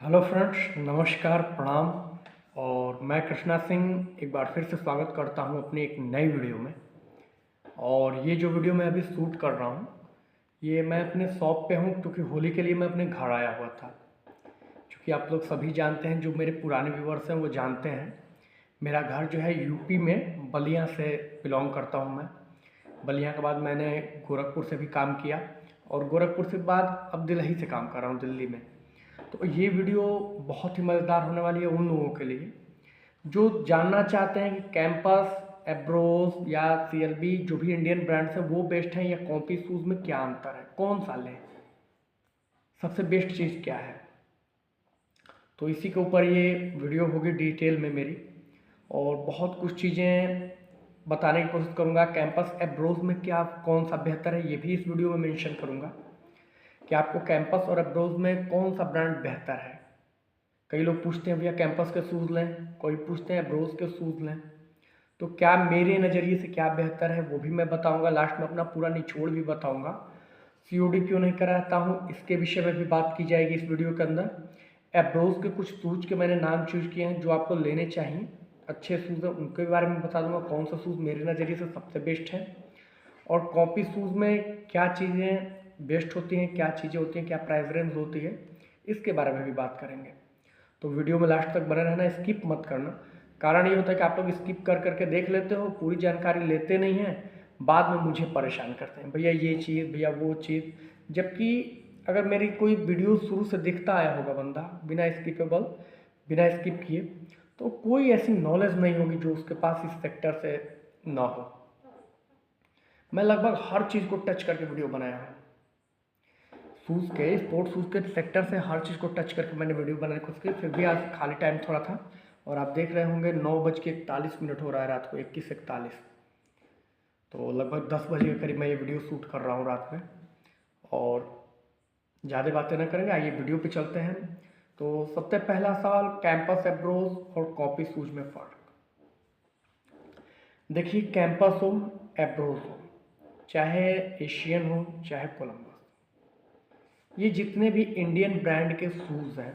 Hello friends, नमस्कार, प्रणाम। और मैं कृष्णा सिंह एक बार फिर से स्वागत करता हूं अपनी एक नई वीडियो में। और ये जो वीडियो मैं अभी शूट कर रहा हूं, ये मैं अपने शॉप पे हूं क्योंकि होली के लिए मैं अपने घर आया हुआ था। क्योंकि आप लोग सभी जानते हैं, जो मेरे पुराने व्यूवर्स हैं वो जानते हैं, मेरा घर जो है यूपी में बलिया से बिलोंग करता हूँ मैं। बलिया के बाद मैंने गोरखपुर से भी काम किया और गोरखपुर से बाद अब दिल्ली से काम कर रहा हूँ, दिल्ली में। तो ये वीडियो बहुत ही मज़ेदार होने वाली है उन लोगों के लिए जो जानना चाहते हैं कि कैंपस, एब्रोस या सीएलबी जो भी इंडियन ब्रांड्स हैं वो बेस्ट हैं या कॉपी शूज़ में क्या अंतर है, कौन सा लें, सबसे बेस्ट चीज़ क्या है। तो इसी के ऊपर ये वीडियो होगी डिटेल में मेरी, और बहुत कुछ चीज़ें बताने की कोशिश करूँगा। कैंपस एब्रोस में क्या कौन सा बेहतर है ये भी इस वीडियो में मेंशन करूँगा कि आपको कैंपस और एब्रोस में कौन सा ब्रांड बेहतर है। कई लोग पूछते हैं भैया कैंपस के शूज़ लें, कोई पूछते हैं एब्रोस के शूज़ लें। तो क्या मेरे नज़रिए से क्या बेहतर है वो भी मैं बताऊंगा, लास्ट में अपना पूरा निचोड़ भी बताऊंगा। सीओडी क्यों नहीं कराता हूँ इसके विषय में भी बात की जाएगी इस वीडियो के अंदर। एब्रोस के कुछ शूज़ के मैंने नाम चूज किए हैं जो आपको लेने चाहिए, अच्छे शूज़ हैं, उनके बारे में बता दूंगा कौन सा शूज़ मेरे नज़रिए से सबसे बेस्ट है। और कॉपी शूज़ में क्या चीज़ें बेस्ट होती हैं, क्या चीज़ें होती हैं, क्या प्राइस रेंज होती है, इसके बारे में भी बात करेंगे। तो वीडियो में लास्ट तक बने रहना, स्किप मत करना। कारण ये होता है कि आप लोग स्किप कर करके देख लेते हो, पूरी जानकारी लेते नहीं हैं, बाद में मुझे परेशान करते हैं, भैया ये चीज़, भैया वो चीज़। जबकि अगर मेरी कोई वीडियो शुरू से देखता आया होगा बंदा बिना स्किपेबल, बिना स्किप किए, तो कोई ऐसी नॉलेज नहीं होगी जो उसके पास इस सेक्टर से ना हो। मैं लगभग हर चीज़ को टच करके वीडियो बनाया हूँ। शूज़ के, स्पोर्ट्स शूज़ के सेक्टर से हर चीज़ को टच करके मैंने वीडियो बनाने की कोशिश की। फिर भी आज खाली टाइम थोड़ा था और आप देख रहे होंगे 9:41 हो रहा है रात को, 21:41। तो लगभग 10 बजे के करीब मैं ये वीडियो शूट कर रहा हूँ रात में। और ज़्यादा बातें ना करेंगे, आइए वीडियो पे चलते हैं। तो सबसे पहला सवाल, कैंपस, एब्रोस और कॉपी शूज़ में फ़र्क। देखिए, कैंपस हो, एब्रोस हो, चाहे एशियन हो चाहे कोलंबस, ये जितने भी इंडियन ब्रांड के शूज़ हैं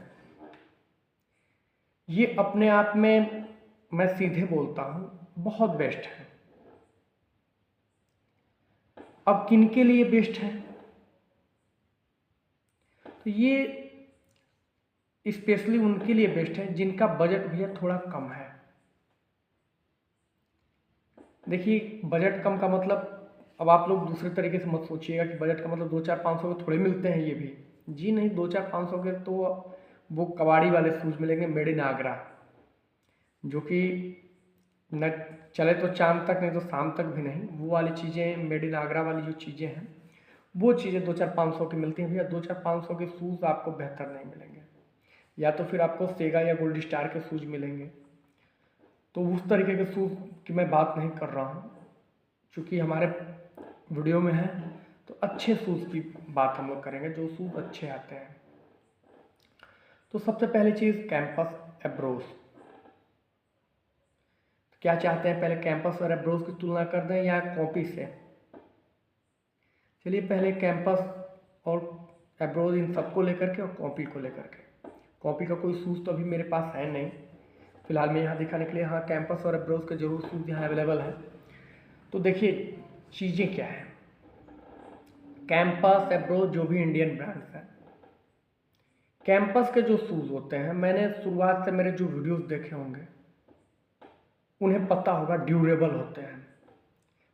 ये अपने आप में, मैं सीधे बोलता हूँ, बहुत बेस्ट है। अब किन के लिए बेस्ट है, तो ये स्पेशली उनके लिए बेस्ट है जिनका बजट भैया थोड़ा कम है। देखिए, बजट कम का मतलब, अब आप लोग दूसरे तरीके से मत सोचिएगा कि बजट का मतलब 2-4-500 के थोड़े मिलते हैं ये भी। जी नहीं, 2-4-500 के तो वो कबाड़ी वाले शूज़ मिलेंगे मेड इन आगरा, जो कि न चले तो चांद तक, नहीं तो शाम तक भी नहीं। वो वाली चीज़ें, मेड इन आगरा वाली जो चीज़ें हैं, वो चीज़ें 2-4-500 की मिलती हैं भैया। 2-4-500 के शूज़ आपको बेहतर नहीं मिलेंगे, या तो फिर आपको सेगा या गोल्ड स्टार के शूज़ मिलेंगे। तो उस तरीके के शूज़ की मैं बात नहीं कर रहा हूँ, चूँकि हमारे वीडियो में है तो अच्छे शूज़ की बात हम लोग करेंगे, जो शूज़ अच्छे आते हैं। तो सबसे पहली चीज़, कैंपस, एब्रोस। क्या चाहते हैं, पहले कैंपस और एब्रोस की तुलना कर दें या कॉपी से? चलिए पहले कैंपस और एब्रोस इन सबको लेकर के और कॉपी को लेकर के। कॉपी का कोई शूज़ तो अभी मेरे पास है नहीं फिलहाल, मैं यहाँ दिखाने के लिए। हाँ, कैंपस और एब्रोस के जरूर शूज़ यहाँ अवेलेबल है। तो देखिए चीज़ें क्या है, कैंपस, एब्रोस जो भी इंडियन ब्रांड्स हैं, कैंपस के जो शूज़ होते हैं, मैंने शुरुआत से मेरे जो वीडियोस देखे होंगे उन्हें पता होगा ड्यूरेबल होते हैं।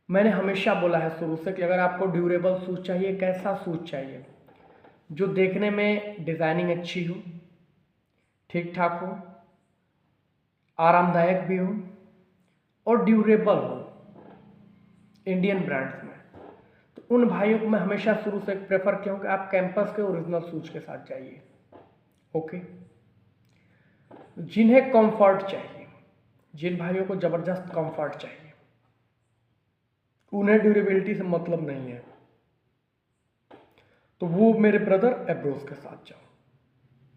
मैंने हमेशा बोला है शुरू से कि अगर आपको ड्यूरेबल शूज़ चाहिए, कैसा शूज़ चाहिए, जो देखने में डिज़ाइनिंग अच्छी हो, ठीक ठाक हो, आरामदायक भी हो और ड्यूरेबल हो इंडियन ब्रांड्स में, तो उन भाइयों को मैं हमेशा शुरू से प्रेफर किया हूँ कि आप कैंपस के ओरिजिनल शूज़ के साथ जाइए। ओके, जिन्हें कंफर्ट चाहिए, जिन भाइयों को ज़बरदस्त कंफर्ट चाहिए, उन्हें ड्यूरेबिलिटी से मतलब नहीं है, तो वो मेरे ब्रदर एब्रोस के साथ जाओ।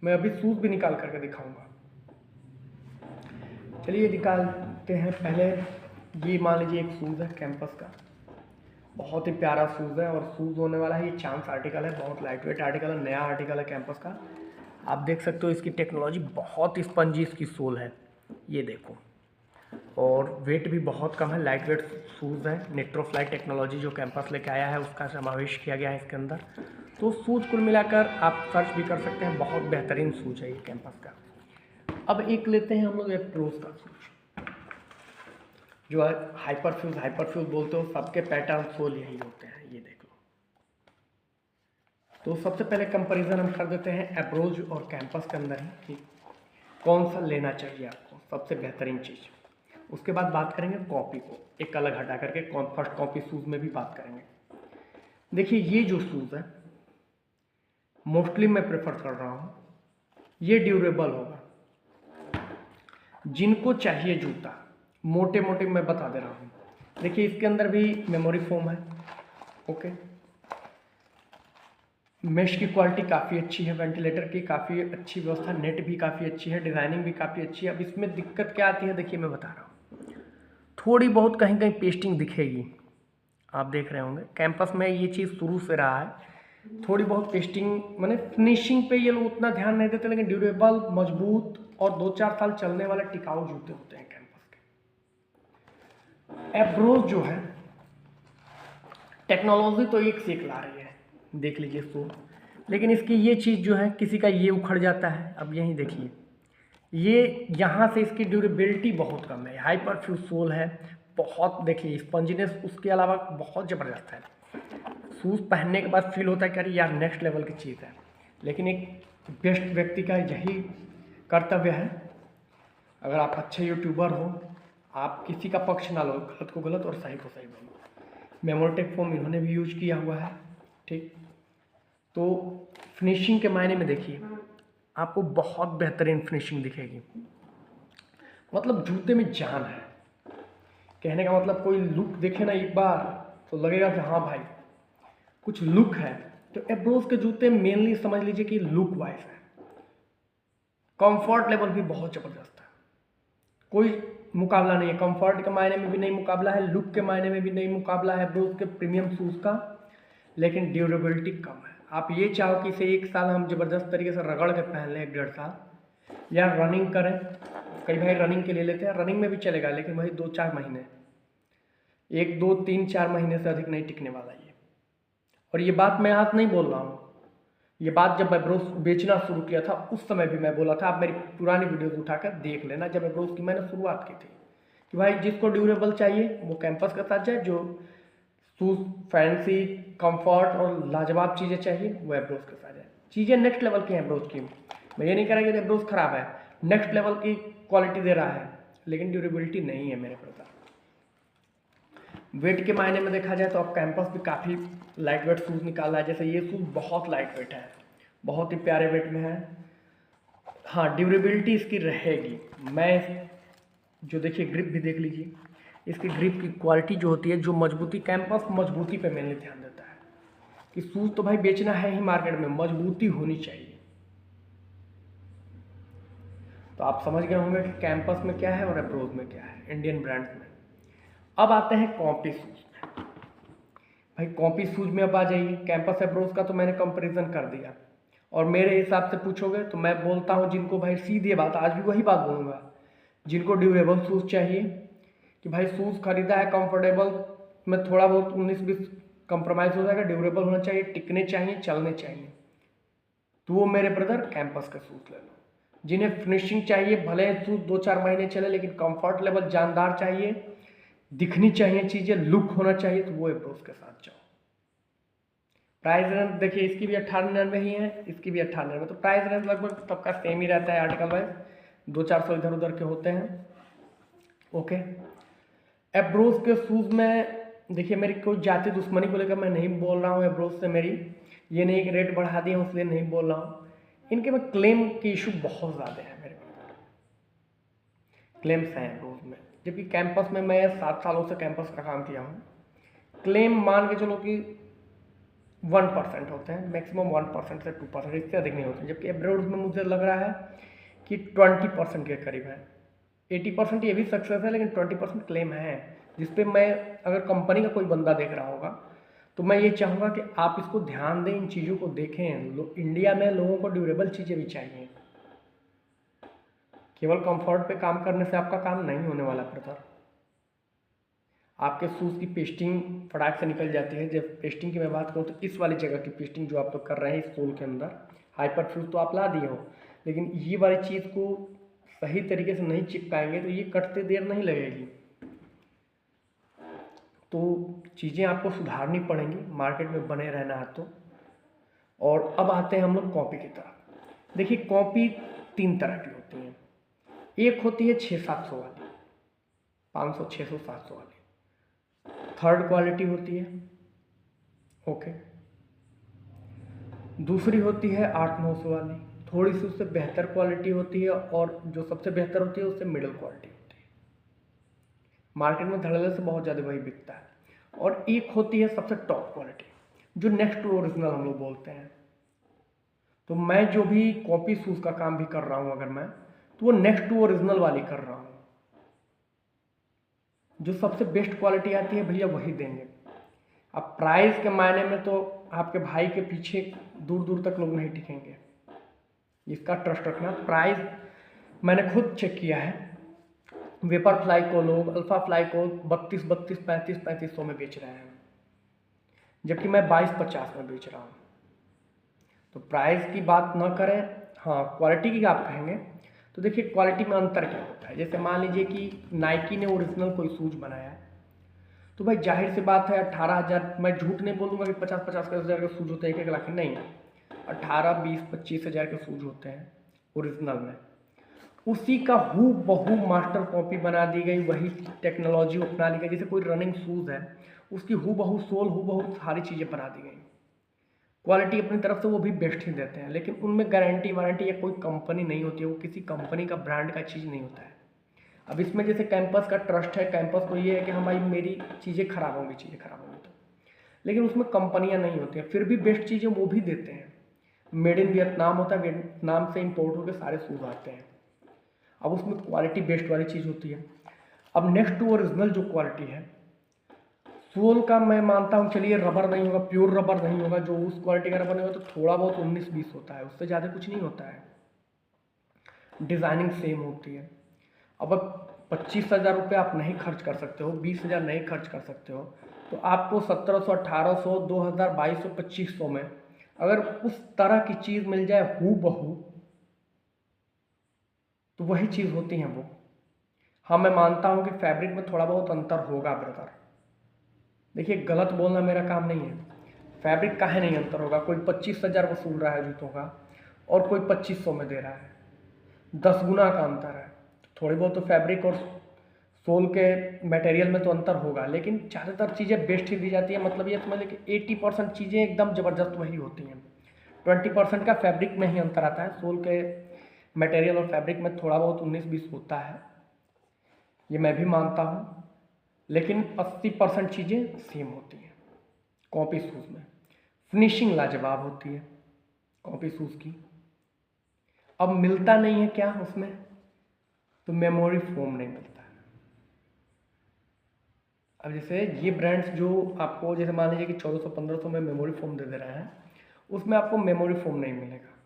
मैं अभी शूज़ भी निकाल करके दिखाऊंगा। चलिए निकालते हैं। पहले ये मान लीजिए एक शूज़ है कैंपस का, बहुत ही प्यारा शूज़ है और शूज़ होने वाला है, ये चांस आर्टिकल है, बहुत लाइट वेट आर्टिकल है, नया आर्टिकल है कैंपस का। आप देख सकते हो इसकी टेक्नोलॉजी बहुत स्पंजी इसकी सोल है, ये देखो। और वेट भी बहुत कम है, लाइट वेट शूज़ है। नेट्रोफ्लाइट टेक्नोलॉजी जो कैंपस लेके आया है उसका समावेश किया गया है इसके अंदर। तो शूज़ कुल मिलाकर आप सर्च भी कर सकते हैं, बहुत बेहतरीन शूज़ है ये कैंपस का। अब एक लेते हैं हम लोग एप्रोज का शूज़, जो है हाइपरफ्यूज बोलते हो, सबके पैटर्न सोल यही होते हैं, ये देख लो। तो सबसे पहले कंपैरिजन हम कर देते हैं एप्रोज और कैंपस के अंदर ही कि कौन सा लेना चाहिए आपको, सबसे बेहतरीन चीज़। उसके बाद बात करेंगे कॉपी को एक अलग हटा करके, फर्स्ट कॉपी शूज़ में भी बात करेंगे। देखिए ये जो शूज़ है मोस्टली मैं प्रेफर कर रहा हूँ, ये ड्यूरेबल होगा। जिनको चाहिए जूता मोटे मोटे मैं बता दे रहा हूँ, देखिए इसके अंदर भी मेमोरी फोम है, ओके। मेश की क्वालिटी काफ़ी अच्छी है, वेंटिलेटर की काफ़ी अच्छी व्यवस्था, नेट भी काफ़ी अच्छी है, डिज़ाइनिंग भी काफ़ी अच्छी है। अब इसमें दिक्कत क्या आती है, देखिए मैं बता रहा हूँ, थोड़ी बहुत कहीं कहीं पेस्टिंग दिखेगी, आप देख रहे होंगे कैंपस में ये चीज़ शुरू से रहा है। थोड़ी बहुत पेस्टिंग मैंने फिनिशिंग पे ये लोग उतना ध्यान नहीं देते, लेकिन ड्यूरेबल, मजबूत और 2-4 साल चलने वाले टिकाऊ जूते होते हैं कैंपस के। एप्रोच जो है टेक्नोलॉजी तो एक से एक ला रही है, देख लीजिए सो, लेकिन इसकी ये चीज़ जो है किसी का ये उखड़ जाता है। अब यहीं देखिए ये यहाँ से इसकी ड्यूरेबिलिटी बहुत कम है, हाइपरफ्यूज सोल है बहुत, देखिए स्पंजीनेस उसके अलावा बहुत ज़बरदस्त है। शूज़ पहनने के बाद फील होता है कि अरे यार नेक्स्ट लेवल की चीज़ है। लेकिन एक बेस्ट व्यक्ति का यही कर्तव्य है, अगर आप अच्छे यूट्यूबर हो, आप किसी का पक्ष ना लो, गलत को गलत और सही को सही बोलो। मेमोटेक फोम इन्होंने भी यूज किया हुआ है, ठीक। तो फिनिशिंग के मायने में देखिए आपको बहुत बेहतरीन फिनिशिंग दिखेगी, मतलब जूते में जान है। कहने का मतलब कोई लुक देखे ना एक बार तो लगेगा कि हाँ भाई कुछ लुक है। तो एप्रोच के जूते मेनली समझ लीजिए कि लुक वाइज है, कंफर्ट लेवल भी बहुत ज़बरदस्त है, कोई मुकाबला नहीं है। कंफर्ट के मायने में भी नहीं मुकाबला है, लुक के मायने में भी नहीं मुकाबला है एप्रोच के प्रीमियम शूज़ का, लेकिन ड्यूरेबिलिटी कम है। आप ये चाहो कि इसे 1 साल हम ज़बरदस्त तरीके से रगड़ के पहन लें, 1-1.5 साल, या रनिंग करें, कई भाई रनिंग के लिए लेते हैं, रनिंग में भी चलेगा, लेकिन वही 2-4 महीने, 1-2-3-4 महीने से अधिक नहीं टिकने वाला ये। और ये बात मैं आज नहीं बोल रहा हूँ, ये बात जब एप्रोच बेचना शुरू किया था उस समय भी मैं बोला था। आप मेरी पुरानी वीडियोस उठाकर देख लेना, जब एप्रोच की मैंने शुरुआत की थी कि भाई जिसको ड्यूरेबल चाहिए वो कैंपस के साथ जाए, जो शूज़ फैंसी कंफर्ट और लाजवाब चीज़ें चाहिए वो एप्रोच के साथ जाए। चीज़ें नेक्स्ट लेवल की हैं एप्रोच की, मैं ये नहीं कह रहा कि एप्रोच ख़राब है, नेक्स्ट लेवल की क्वालिटी दे रहा है, लेकिन ड्यूरेबिलिटी नहीं है मेरे प्रकार। वेट के मायने में देखा जाए तो अब कैंपस भी काफ़ी लाइट वेट शूज़ निकाला है, जैसे ये शूज़ बहुत लाइट वेट है, बहुत ही प्यारे वेट में है। हाँ ड्यूरेबिलिटी इसकी रहेगी, मैं जो देखिए ग्रिप भी देख लीजिए, इसकी ग्रिप की क्वालिटी जो होती है, जो मजबूती, कैंपस मजबूती पे मैंने ध्यान देता है कि शूज़ तो भाई बेचना है ही मार्केट में, मजबूती होनी चाहिए। तो आप समझ गए होंगे कि कैंपस में क्या है और एप्रोच में क्या है, इंडियन ब्रांड्स में। अब आते हैं कॉपी शूज़ में। भाई कॉपी शूज़ में अब आ जाइए, कैंपस एप्रोच का तो मैंने कंपैरिजन कर दिया, और मेरे हिसाब से पूछोगे तो मैं बोलता हूँ जिनको, भाई सीधी बात, आज भी वही बात बोलूँगा, जिनको ड्यूरेबल शूज़ चाहिए कि भाई शूज़ खरीदा है कंफर्टेबल में थोड़ा बहुत 19-20 कंप्रोमाइज़ हो जाएगा, ड्यूरेबल होना चाहिए, टिकने चाहिए, चलने चाहिए, तो वो मेरे ब्रदर कैंपस के शूज़ ले लो। जिन्हें फिनिशिंग चाहिए, भले शूज़ 2-4 महीने चले, लेकिन कंफर्ट लेवल जानदार चाहिए, दिखनी चाहिए चीज़ें, लुक होना चाहिए, तो वो एप्रोच के साथ जाओ। प्राइस रेंज देखिए इसकी भी 98 ही है, इसकी भी 98, तो प्राइस रेंज लगभग सबका सेम ही रहता है, आर्टिकल वाइज 200-400 इधर उधर के होते हैं, ओके। एप्रोच के शूज़ में देखिए मेरी कोई जाति दुश्मनी को लेकर मैं नहीं बोल रहा हूँ, एप्रोच से मेरी ये नहीं कि रेट बढ़ा दिए इसलिए नहीं बोल रहा हूँ, इनके में क्लेम के इशू बहुत ज़्यादा है, मेरे क्लेम्स हैं एप्रोच में, जबकि कैंपस में मैं 7 सालों से कैंपस का काम किया हूँ। क्लेम मान के चलो कि 1% होते हैं, मैक्सिमम 1% से 2%, इससे अधिक नहीं होते, जबकि एब्रोड में मुझे लग रहा है कि 20% के करीब है। 80% ये भी सक्सेस है, लेकिन 20% क्लेम है, जिसपे मैं, अगर कंपनी का कोई बंदा देख रहा होगा तो मैं ये चाहूँगा कि आप इसको ध्यान दें, इन चीज़ों को देखें। इंडिया में लोगों को ड्यूरेबल चीज़ें भी चाहिए। केवल कंफर्ट पे काम करने से आपका काम नहीं होने वाला ब्रदर। आपके शूज़ की पेस्टिंग फटाक से निकल जाती है। जब पेस्टिंग की मैं बात करूँ तो इस वाली जगह की पेस्टिंग जो आप लोग कर रहे हैं इस सोल के अंदर, हाइपर फ्यूज तो आप ला दिए हो, लेकिन ये वाली चीज़ को सही तरीके से नहीं चिपकाएंगे तो ये कटते देर नहीं लगेगी। तो चीज़ें आपको सुधारनी पड़ेंगी, मार्केट में बने रहना है तो। और अब आते हैं हम लोग कॉपी की तरफ। देखिए, कॉपी 3 तरह की होती हैं। एक होती है 600-700 वाली, 500, 600, 700 वाली, थर्ड क्वालिटी होती है, ओके। दूसरी होती है 800-900 वाली, थोड़ी सी उससे बेहतर क्वालिटी होती है, और जो सबसे बेहतर होती है उससे मिडिल क्वालिटी होती है। मार्केट में धड़ल्ले से बहुत ज़्यादा वही बिकता है। और एक होती है सबसे टॉप क्वालिटी, जो नेक्स्ट टू ओरिजिनल हम लोग बोलते हैं। तो मैं जो भी कॉपी शूज़ का काम भी कर रहा हूँ अगर मैं, तो वो नेक्स्ट टू ओरिजिनल वाली कर रहा हूँ। जो सबसे बेस्ट क्वालिटी आती है भैया वही देंगे। अब प्राइस के मायने में तो आपके भाई के पीछे दूर दूर तक लोग नहीं टिकेंगे, इसका ट्रस्ट रखना। प्राइस मैंने खुद चेक किया है, वेपर फ्लाई को लोग, अल्फा फ्लाई को 32, 3500 में बेच रहे हैं, जबकि मैं 22-50 में बेच रहा हूँ। तो प्राइस की बात ना करें। हाँ, क्वालिटी की आप कहेंगे तो देखिए, क्वालिटी में अंतर क्या होता है। जैसे मान लीजिए कि नाइकी ने ओरिजिनल कोई शूज बनाया है, तो भाई जाहिर सी बात है 18,000, मैं झूठ नहीं बोलूँगा कि 50-50 हज़ार के शूज होते हैं 1-1 लाख, नहीं, 18, 20, 25 हज़ार के शूज होते हैं ओरिजिनल में। उसी का हूबहू मास्टर कॉपी बना दी गई, वही टेक्नोलॉजी अपना ली गई। जैसे कोई रनिंग शूज़ है, उसकी हूबहू सोल, हूबहू सारी चीज़ें बना दी गई। क्वालिटी अपनी तरफ से वो भी बेस्ट ही देते हैं, लेकिन उनमें गारंटी वारंटी या कोई कंपनी नहीं होती है, वो किसी कंपनी का ब्रांड का चीज़ नहीं होता है। अब इसमें जैसे कैंपस का ट्रस्ट है, कैंपस को ये है कि हाँ भाई मेरी चीज़ें खराब होंगी तो, लेकिन उसमें कंपनियां नहीं होती हैं, फिर भी बेस्ट चीज़ें वो भी देते हैं। मेड इन वियतनाम होता है, वियतनाम से इंपोर्ट होकर सारे शूज़ आते हैं। अब उसमें क्वालिटी बेस्ट वाली चीज़ होती है। अब नेक्स्ट टू ओरिजिनल जो क्वालिटी है सोल का, मैं मानता हूँ चलिए रबर नहीं होगा, प्योर रबर नहीं होगा, जो उस क्वालिटी का रबर नहीं होगा तो थोड़ा बहुत 19-20 होता है, उससे ज़्यादा कुछ नहीं होता है। डिज़ाइनिंग सेम होती है। अब 25,000 रुपये आप नहीं खर्च कर सकते हो, 20,000 नहीं खर्च कर सकते हो, तो आपको 1700, 1800, 2000, 2200, 2500 में अगर उस तरह की चीज़ मिल जाए हूबहू, तो वही चीज़ होती है वो। हाँ, मैं मानता हूँ कि फैब्रिक में थोड़ा बहुत अंतर होगा ब्रदर। देखिए, गलत बोलना मेरा काम नहीं है। फैब्रिक काहे नहीं अंतर होगा। कोई 25,000 वसूल रहा है जूतों का और कोई 2500 में दे रहा है, 10 गुना का अंतर है। थोड़ी बहुत तो फैब्रिक और सोल के मटेरियल में तो अंतर होगा, लेकिन ज़्यादातर चीज़ें बेस्ट ही दी जाती है। मतलब ये समझ लीजिए कि 80% चीज़ें एकदम ज़बरदस्त वही होती हैं, 20% का फैब्रिक में ही अंतर आता है। सोल के मटेरियल और फैब्रिक में थोड़ा बहुत 19-20 होता है, ये मैं भी मानता हूँ, लेकिन 80% चीज़ें सेम होती हैं। कॉपी शूज़ में फिनिशिंग लाजवाब होती है कॉपी शूज़ की। अब मिलता नहीं है क्या उसमें, तो मेमोरी फोम नहीं मिलता है। अब जैसे ये ब्रांड्स जो आपको, जैसे मान लीजिए कि 1400-1500 में मेमोरी फोम दे रहे हैं, उसमें आपको मेमोरी फोम नहीं मिलेगा।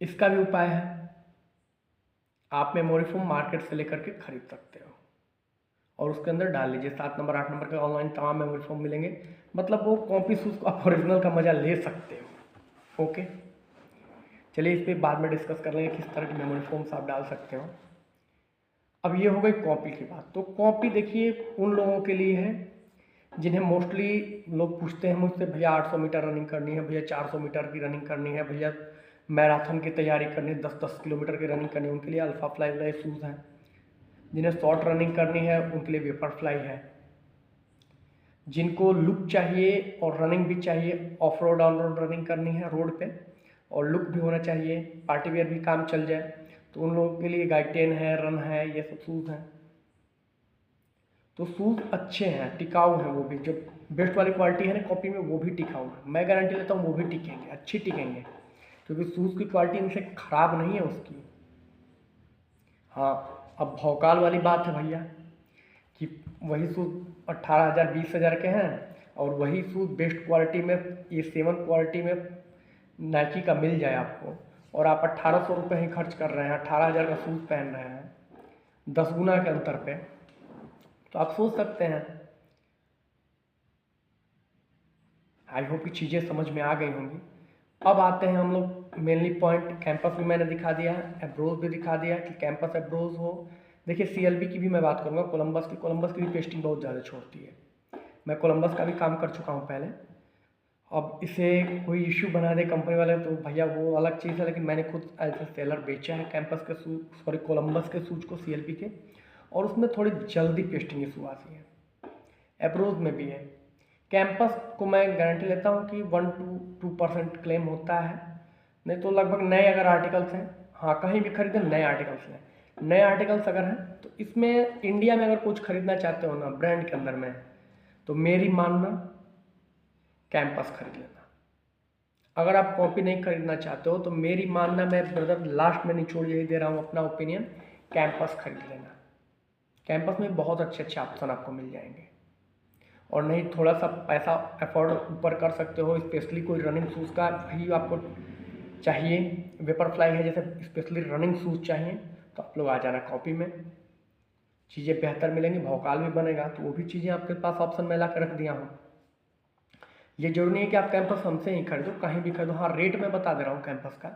इसका भी उपाय है, आप मेमोरी फोम मार्केट से लेकर के खरीद सकते हो और उसके अंदर डाल लीजिए। 7 नंबर 8 नंबर के ऑनलाइन तमाम मेमोरी फोम मिलेंगे। मतलब वो कॉपी शूज़ को आप ओरिजिनल का मज़ा ले सकते हो। ओके, चलिए इस पर बाद में डिस्कस कर लेंगे किस तरह की मेमोरी फोम्स आप डाल सकते हो। अब ये हो गई कॉपी की बात। तो कॉपी देखिए उन लोगों के लिए है जिन्हें मोस्टली लोग पूछते हैं मुझसे, भैया 800 मीटर रनिंग करनी है, भैया 400 मीटर की रनिंग करनी है, भैया मैराथन की तैयारी करनी है, 10-10 किलोमीटर की रनिंग करनी है, उनके लिए अल्फा फ्लाई वाले शूज़ हैं। जिन्हें शॉर्ट रनिंग करनी है उनके लिए वेपर फ्लाई है। जिनको लुक चाहिए और रनिंग भी चाहिए, of road on road running करनी है रोड पे और लुक भी होना चाहिए, पार्टी वेयर भी काम चल जाए, तो उन लोगों के लिए गाइटेन है, रन है, ये सब शूज़ हैं। तो शूज़ अच्छे हैं, टिकाऊ हैं, वो भी जो बेस्ट वाली क्वालिटी है ना कॉपी में, वो भी टिकाऊ है। मैं गारंटी लेता हूँ वो भी टिकेंगे, अच्छी टिकेंगे, क्योंकि शूज़ की क्वालिटी इनसे ख़राब नहीं है उसकी। हाँ, अब भौकाल वाली बात है भैया कि वही शूज़ 18,000 20,000 के हैं, और वही शूज़ बेस्ट क्वालिटी में A7 क्वालिटी में नाइकी का मिल जाए आपको, और आप 1,800 रुपये ही खर्च कर रहे हैं, 18,000 का शूज़ पहन रहे हैं 10 गुना के अंतर पे, तो आप सोच सकते हैं। आई होप कि चीज़ें समझ में आ गई होंगी। अब आते हैं हम लोग मेनली पॉइंट। कैंपस भी मैंने दिखा दिया है, एब्रोज भी दिखा दिया है कि कैंपस एब्रोज हो। देखिए CLB की भी मैं बात करूँगा, कोलंबस की भी पेस्टिंग बहुत ज़्यादा छोड़ती है। मैं कोलंबस का भी काम कर चुका हूँ पहले। अब इसे कोई इश्यू बना दे कंपनी वाले तो भैया वो अलग चीज़ है, लेकिन मैंने खुद एज ए सेलर बेचा है कैंपस के सूज, सॉरी कोलंबस के सूज को CLB के, और उसमें थोड़ी जल्दी पेस्टिंग इशू आती है। एब्रोज में भी है। कैंपस को मैं गारंटी लेता हूँ कि 1-2% क्लेम होता है, नहीं तो लगभग नए अगर आर्टिकल्स हैं, हाँ कहीं भी खरीदें नए आर्टिकल्स हैं, नए आर्टिकल्स अगर हैं तो इसमें इंडिया में अगर कुछ खरीदना चाहते हो ना ब्रांड के अंदर में, तो मेरी मानना कैंपस खरीद लेना। अगर आप कॉपी नहीं खरीदना चाहते हो तो मेरी मानना, मैं ब्रदर लास्ट में निचोड़ यही दे रहा हूँ अपना ओपिनियन, कैंपस खरीद लेना। कैंपस में बहुत अच्छे अच्छे ऑप्शन आपको मिल जाएंगे, और नहीं थोड़ा सा पैसा अफोर्ड ऊपर कर सकते हो, स्पेशली कोई रनिंग शूज़ का भी आपको चाहिए, वेपरफ्लाई है जैसे स्पेशली रनिंग शूज़ चाहिए, तो आप लोग आ जाना कॉपी में, चीज़ें बेहतर मिलेंगी, भौकाल भी बनेगा, तो वो भी चीज़ें आपके पास ऑप्शन में ला कर रख दिया हूँ। ये जरूरी नहीं है कि आप कैंपस हमसे ही खरीदो, कहीं भी खरीदो। हाँ रेट मैं बता दे रहा हूँ कैंपस का।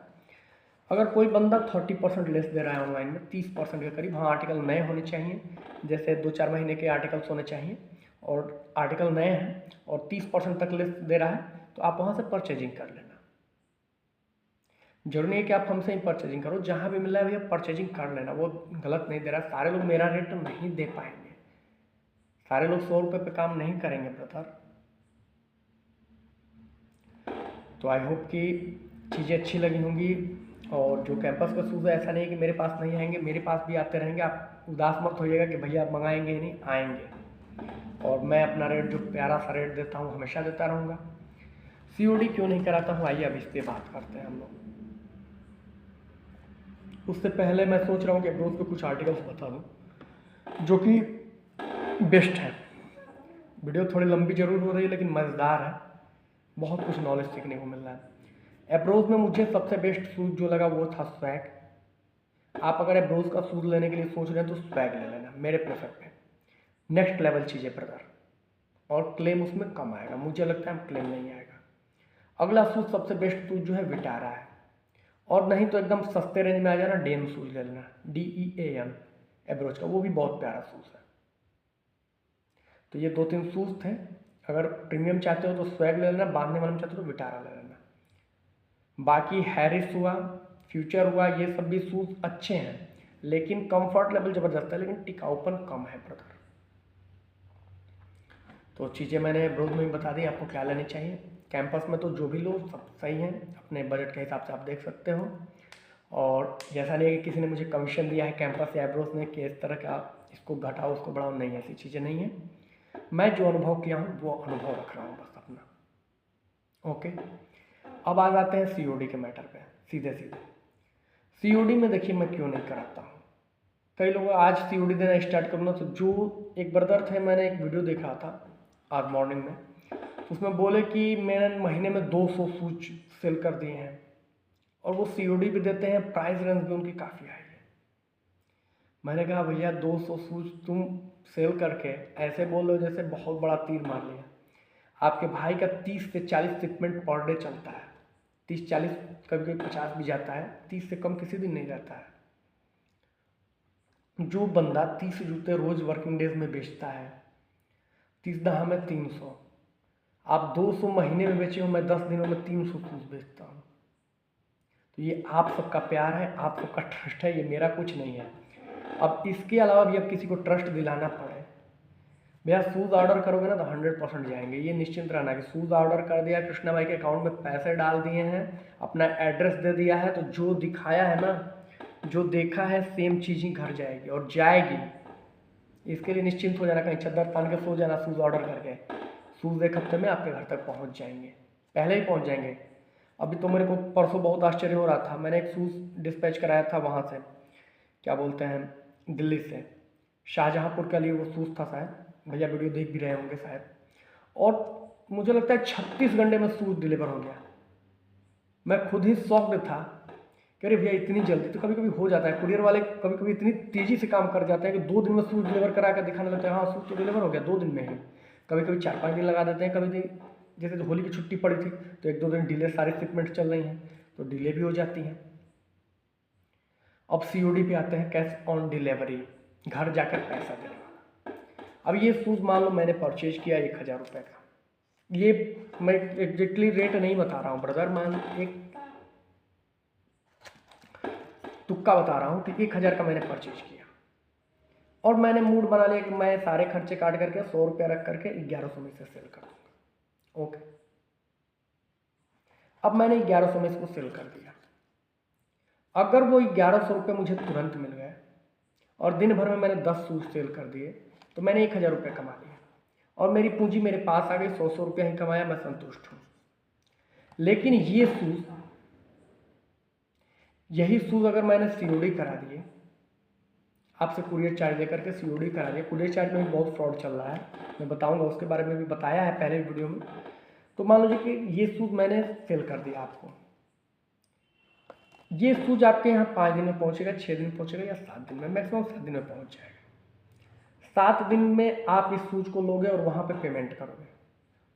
अगर कोई बंदा 30% लेस दे रहा है ऑनलाइन में, 30% के करीब, हाँ आर्टिकल नए होने चाहिए, जैसे 2-4 महीने के आर्टिकल्स होने चाहिए, और आर्टिकल नए हैं और 30% तक लेस दे रहा है, तो आप वहाँ से परचेजिंग कर लेना। जरूरी नहीं है कि आप हमसे ही परचेजिंग करो, जहाँ भी मिल रहा है भैया परचेजिंग कर लेना, वो गलत नहीं दे रहा। सारे लोग मेरा रेट तो नहीं दे पाएंगे, सारे लोग 100 रुपये पे काम नहीं करेंगे ब्रदर। तो आई होप कि चीज़ें अच्छी लगी होंगी। और जो कैंपस का शूज़ है, ऐसा नहीं है कि मेरे पास नहीं आएंगे, मेरे पास भी आते रहेंगे। आप उदास मत होइएगा कि भैया आप मंगाएंगे ही नहीं, आएंगे, और मैं अपना रेट जो प्यारा सा रेट देता हूँ हमेशा देता रहूँगा। COD क्यों नहीं कराता हूँ, आइए अब इस पर बात करते हैं हम लोग। उससे पहले मैं सोच रहा हूँ कि एब्रोज पे कुछ आर्टिकल्स बता दूँ जो कि बेस्ट है। वीडियो थोड़ी लंबी जरूर हो रही है, लेकिन मज़ेदार है, बहुत कुछ नॉलेज सीखने को मिल रहा है। एब्रोज में मुझे सबसे बेस्ट शूज़ जो लगा वो था स्वैग। आप अगर एब्रोज का शूज़ लेने के लिए सोच रहे हैं तो स्वैग ले लेना, मेरे प्रेफर पे नेक्स्ट लेवल चीज़ है ब्रदर, और क्लेम उसमें कम आएगा, मुझे लगता है क्लेम नहीं आएगा। अगला शूज़ सबसे बेस्ट शूज़ जो है विटारा है, और नहीं तो एकदम सस्ते रेंज में आ जाना डेन शूज़ ले लेना, DEAN एब्रोज का, वो भी बहुत प्यारा शूज़ है। तो ये 2-3 शूज़ थे। अगर प्रीमियम चाहते हो तो स्वैग ले लेना, बांधने वाले में चाहते हो तो विटारा ले लेना। बाकी हैरिस हुआ, फ्यूचर हुआ, ये सब भी शूज़ अच्छे हैं, लेकिन कंफर्ट लेवल ज़बरदस्त है, लेकिन टिकाऊपन कम है ब्रदर। तो चीज़ें मैंने ब्रोज में भी बता दी आपको क्या लेनी चाहिए। कैंपस में तो जो भी लो सब सही है, अपने बजट के हिसाब से आप देख सकते हो। और जैसा नहीं है कि किसी ने मुझे कमीशन दिया है कैंपस या एब्रोज ने कि इस तरह का इसको घटाओ उसको बढ़ाओ, नहीं, ऐसी चीज़ें नहीं है। मैं जो अनुभव किया हूँ वो अनुभव रख रहा हूँ बस अपना। ओके, अब आ जाते हैं COD के मैटर पे सीधे सीधे। COD में देखिए मैं क्यों नहीं कराता हूँ। कई लोग आज COD देना स्टार्ट करूँगा, तो जो एक ब्रदर थे, मैंने एक वीडियो देखा था आज मॉर्निंग में, उसमें बोले कि मैंने महीने में 200 शूज सेल कर दिए हैं, और वो COD भी देते हैं, प्राइस रेंज भी उनकी काफ़ी हाई है। मैंने कहा भैया 200 शूज तुम सेल करके ऐसे बोल रहे हो जैसे बहुत बड़ा तीर मार लिया। आपके भाई का 30 से 40 शिपमेंट पर डे चलता है, 30-40, कभी कभी 50 भी जाता है, 30 से कम किसी दिन नहीं जाता है। जो बंदा 30 जूते रोज़ वर्किंग डेज में बेचता है, 30 दहा में 300, आप 200 महीने में बेचे हो, मैं 10 दिनों में 300 शूज बेचता हूँ। तो ये आप सबका प्यार है, आप सबका ट्रस्ट है, ये मेरा कुछ नहीं है। अब इसके अलावा भी अब किसी को ट्रस्ट दिलाना पड़े, भैया शूज़ ऑर्डर करोगे ना तो 100% जाएंगे, ये निश्चिंत रहना कि शूज़ ऑर्डर कर दिया, कृष्णा भाई के अकाउंट में पैसे डाल दिए हैं, अपना एड्रेस दे दिया है, तो जो दिखाया है ना, जो देखा है सेम चीज़ ही घर जाएगी और जाएगी। इसके लिए निश्चिंत हो जाना, कहीं चद्दर तान के सो जाना शूज़ ऑर्डर करके, शूज़ एक हफ्ते में आपके घर तक पहुंच जाएंगे, पहले ही पहुंच जाएंगे। अभी तो मेरे को परसों बहुत आश्चर्य हो रहा था, मैंने एक शूज़ डिस्पैच कराया था वहाँ से, क्या बोलते हैं, दिल्ली से शाहजहाँपुर के लिए वो शूज़ था शायद, भैया वीडियो देख भी रहे होंगे शायद। और मुझे लगता है 36 घंटे में शूज़ डिलीवर हो गया। मैं खुद ही शॉक्ड था कि अरे भैया इतनी जल्दी। तो कभी कभी हो जाता है, कुरियर वाले कभी कभी इतनी तेज़ी से काम कर जाते हैं कि 2 दिन में शूज़ डिलीवर करा कर दिखाने लगते हैं, हाँ शूज़ तो डिलीवर हो गया 2 दिन में ही। कभी कभी 4-5 दिन लगा देते हैं। कभी जैसे होली की छुट्टी पड़ी थी तो 1-2 दिन डिले, सारी शिपमेंट चल रही हैं तो डिले भी हो जाती हैं। अब COD पे आते हैं, कैश ऑन डिलीवरी, घर जाकर पैसा देना। अब ये शूज़ मान लो मैंने परचेज किया 1000 रुपये का। ये मैं एग्जैक्टली रेट नहीं बता रहा हूँ ब्रदर, मान एक तुक्का बता रहा हूँ कि 1000 का मैंने परचेज किया और मैंने मूड बना लिया कि मैं सारे खर्चे काट करके 100 रुपया रख करके 1100 में से सेल कर दूँगा। ओके, अब मैंने 1100 में इसको सेल कर दिया। अगर वो 1100 रुपये मुझे तुरंत मिल गए और दिन भर में मैंने 10 शूज़ सेल कर दिए तो मैंने 1000 रुपये कमा लिया और मेरी पूंजी मेरे पास आ गई। 100 रुपया ही कमाया, मैं संतुष्ट हूँ। लेकिन यही शूज़ अगर मैंने COD करा दिए, आपसे कुरियर चार्ज लेकर के COD करा दिया। कुरियर चार्ज में भी बहुत फ्रॉड चल रहा है, मैं बताऊंगा, उसके बारे में भी बताया है पहले वीडियो में। तो मान लीजिए कि ये शूज़ मैंने सेल कर दिया आपको। ये शूज़ आपके यहाँ 5 दिन में पहुँचेगा, 6 दिन पहुँचेगा या 7 दिन में, मैक्सिमम 7 दिन में पहुँच जाएगा। 7 दिन में आप इस शूज़ को लोगे और वहाँ पे पेमेंट करोगे।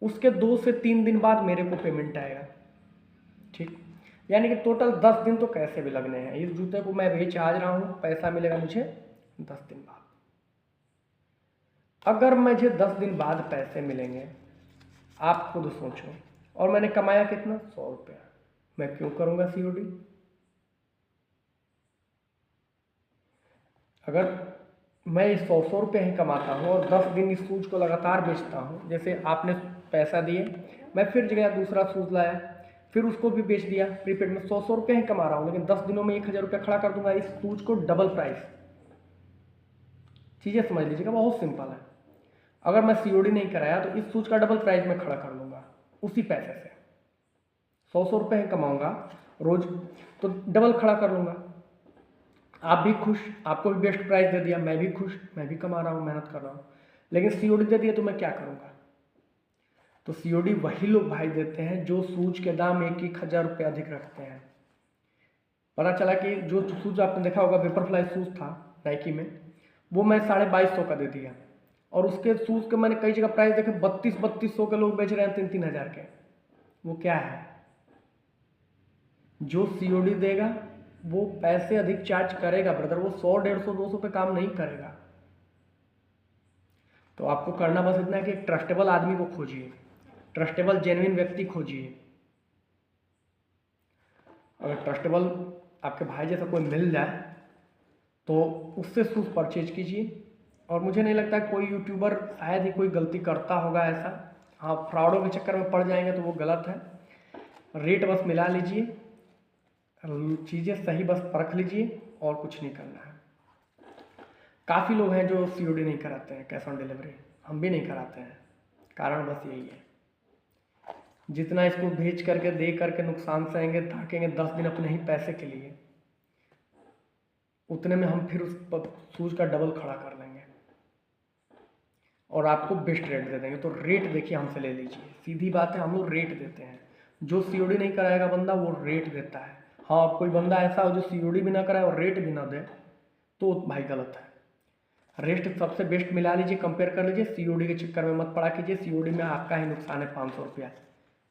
उसके 2 से 3 दिन बाद मेरे को पेमेंट आएगा, ठीक। यानी कि टोटल 10 दिन तो कैसे भी लगने हैं। इस जूते को मैं बेच आज रहा हूँ, पैसा मिलेगा मुझे 10 दिन बाद। अगर मुझे 10 दिन बाद पैसे मिलेंगे, आप खुद सोचो, और मैंने कमाया कितना, 100 रुपया, मैं क्यों करूँगा COD? अगर मैं 100 रुपये ही कमाता हूँ और 10 दिन इस शूज़ को लगातार बेचता हूँ, जैसे आपने पैसा दिए, मैं फिर जगह दूसरा शूज़ लाया, फिर उसको भी बेच दिया प्रीपेड में, 100 रुपये ही कमा रहा हूँ, लेकिन 10 दिनों में 1000 रुपया खड़ा कर दूंगा इस शूज़ को, डबल प्राइस। चीज़ें समझ लीजिएगा, बहुत सिंपल है। अगर मैं COD नहीं कराया तो इस शूज़ का डबल प्राइस में खड़ा कर लूँगा उसी पैसे से। 100 रुपये ही कमाऊँगा रोज़ तो डबल खड़ा कर लूँगा। आप भी खुश, आपको भी बेस्ट प्राइस दे दिया, मैं भी खुश, मैं भी कमा रहा हूँ, मेहनत कर रहा हूँ। लेकिन COD दे दिया तो मैं क्या करूँगा? तो COD वही लोग भाई देते हैं जो शूज़ के दाम 1-1000 रुपये अधिक रखते हैं। पता चला कि जो शूज़ आपने देखा होगा वेपरफ्लाई शूज़ था नाइकी में, वो मैं 2250 का दे दिया, और उसके शूज़ के मैंने कई जगह प्राइस देखे 3200 के लोग बेच रहे हैं 3-3 हज़ार के। वो क्या है? जो COD देगा वो पैसे अधिक चार्ज करेगा ब्रदर, वो 100, 150, 200 पे काम नहीं करेगा। तो आपको करना बस इतना है कि एक ट्रस्टेबल आदमी को खोजिए, ट्रस्टेबल जेन्युइन व्यक्ति खोजिए। अगर ट्रस्टेबल आपके भाई जैसा कोई मिल जाए तो उससे शूज़ परचेज कीजिए। और मुझे नहीं लगता कोई यूट्यूबर शायद ही कोई गलती करता होगा ऐसा। हाँ, फ्रॉडों के चक्कर में पड़ जाएंगे तो वो गलत है। रेट बस मिला लीजिए, चीज़ें सही बस परख लीजिए, और कुछ नहीं करना है। काफ़ी लोग हैं जो COD नहीं कराते हैं, कैश ऑन डिलीवरी, हम भी नहीं कराते हैं। कारण बस यही है, जितना इसको भेज करके दे करके नुकसान सहेंगे, ताकेंगे 10 दिन अपने ही पैसे के लिए, उतने में हम फिर उस शूज़ का डबल खड़ा कर देंगे और आपको बेस्ट रेट दे देंगे। तो रेट देखिए हमसे ले लीजिए, सीधी बात है, हम लोग रेट देते हैं। जो COD नहीं कराएगा बंदा वो रेट देता है। हाँ, कोई बंदा ऐसा हो जो COD भी ना कराए और रेट भी ना दे तो भाई गलत है। रेट सबसे बेस्ट मिला लीजिए, कंपेयर कर लीजिए, COD के चक्कर में मत पड़ा कीजिए। COD में आपका ही नुकसान है 500 रुपया,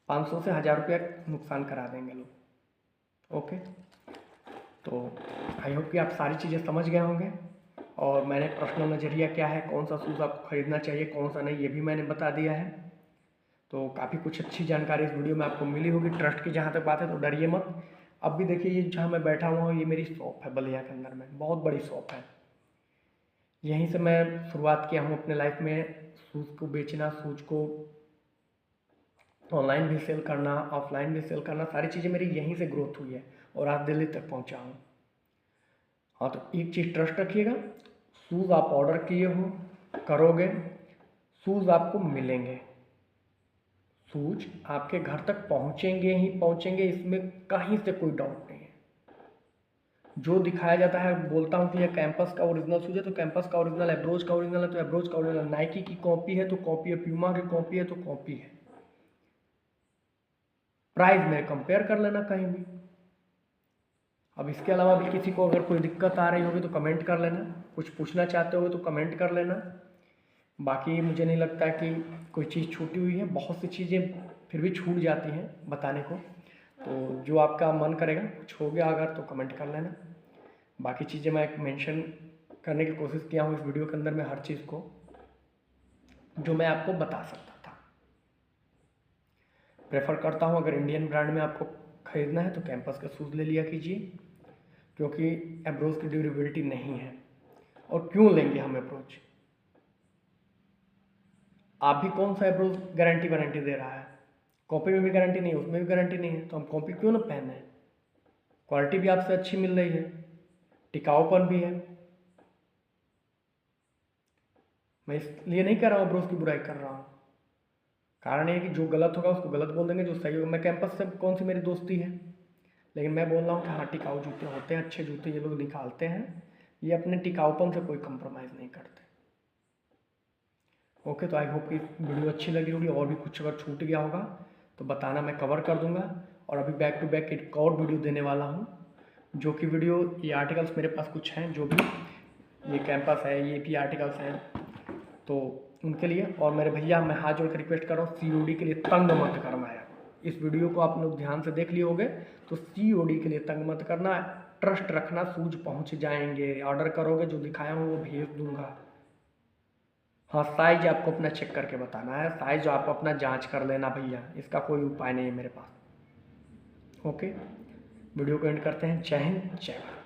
500 से 1000 रुपया नुकसान करा देंगे लोग। ओके, तो आई होप कि आप सारी चीज़ें समझ गए होंगे, और मैंने पर्सनल नज़रिया क्या है, कौन सा शूज़ आपको खरीदना चाहिए, कौन सा नहीं, ये भी मैंने बता दिया है। तो काफ़ी कुछ अच्छी जानकारी इस वीडियो में आपको मिली होगी। ट्रस्ट की जहाँ तक बात है तो डरिए मत। अब भी देखिए, ये जहाँ मैं बैठा हुआ हूँ ये मेरी शॉप है बलिया के अंदर में, बहुत बड़ी शॉप है। यहीं से मैं शुरुआत किया हूँ अपने लाइफ में शूज़ को बेचना, शूज़ को ऑनलाइन भी सेल करना, ऑफलाइन भी सेल करना, सारी चीज़ें मेरी यहीं से ग्रोथ हुई है और आज दिल्ली तक पहुँचा हूँ। हाँ, तो एक चीज़ ट्रस्ट रखिएगा, शूज़ आप ऑर्डर किए हो, करोगे, शूज़ आपको मिलेंगे, शूज़ आपके घर तक पहुँचेंगे ही पहुँचेंगे, इसमें कहीं से कोई डाउट नहीं है। जो दिखाया जाता है, बोलता हूँ कि यह कैंपस का ओरिजिनल शूज है तो कैंपस का ओरिजिनल, एब्रोज का ओरिजिनल है तो एब्रोज का ओरिजिनल, नाइकी की कॉपी है तो कॉपी है, प्यूमा की कॉपी है तो कॉपी है। प्राइस में कंपेयर कर लेना कहीं भी। अब इसके अलावा भी किसी को अगर कोई दिक्कत आ रही होगी तो कमेंट कर लेना, कुछ पूछना चाहते हो तो कमेंट कर लेना। बाकी मुझे नहीं लगता कि कोई चीज़ छूटी हुई है, बहुत सी चीज़ें फिर भी छूट जाती हैं बताने को, तो जो आपका मन करेगा कुछ हो गया अगर तो कमेंट कर लेना। बाकी चीज़ें मैं मेंशन करने की कोशिश किया हूँ इस वीडियो के अंदर में, हर चीज़ को जो मैं आपको बता सकता था। प्रेफर करता हूँ अगर इंडियन ब्रांड में आपको ख़रीदना है तो कैंपस का शूज़ ले लिया कीजिए, क्योंकि एब्रोज की ड्यूरेबिलिटी नहीं है। और क्यों लेंगे हम एब्रोज? आप भी कौन सा एब्रोज गारंटी वारंटी दे रहा है? कॉपी में भी गारंटी नहीं है, उसमें भी गारंटी नहीं है, तो हम कॉपी क्यों ना पहने? क्वालिटी भी आपसे अच्छी मिल रही है, टिकाऊपन भी है। मैं इसलिए नहीं कर रहा हूँ एब्रोज की बुराई कर रहा हूँ, कारण ये है कि जो गलत होगा उसको गलत बोल देंगे, जो सही होगा। मैं कैंपस से कौन सी मेरी दोस्ती है, लेकिन मैं बोल रहा हूँ कि हाँ टिकाऊ जूते होते हैं, अच्छे जूते ये लोग निकालते हैं, ये अपने टिकाऊपन से कोई कंप्रोमाइज़ नहीं करते। ओके, तो आई होप कि वीडियो अच्छी लगी होगी, और भी कुछ अगर छूट गया होगा तो बताना, मैं कवर कर दूंगा। और अभी बैक टू बैक एक और वीडियो देने वाला हूँ, जो कि वीडियो, ये आर्टिकल्स मेरे पास कुछ हैं, जो भी ये कैंपस है, ये भी आर्टिकल्स हैं, तो उनके लिए। और मेरे भैया, मैं हाथ जोड़ कर रिक्वेस्ट कर रहा हूँ, COD के लिए तंग मत करना है। इस वीडियो को आप लोग ध्यान से देख लिए होंगे, तो COD के लिए तंग मत करना, ट्रस्ट रखना, शूज पहुँच जाएंगे। ऑर्डर करोगे, जो दिखाया हूँ वो भेज दूँगा। हाँ, साइज आपको अपना चेक करके बताना है, साइज आप अपना जांच कर लेना भैया, इसका कोई उपाय नहीं है मेरे पास। ओके, वीडियो को एंड करते हैं। जय हिंद, जय भारत।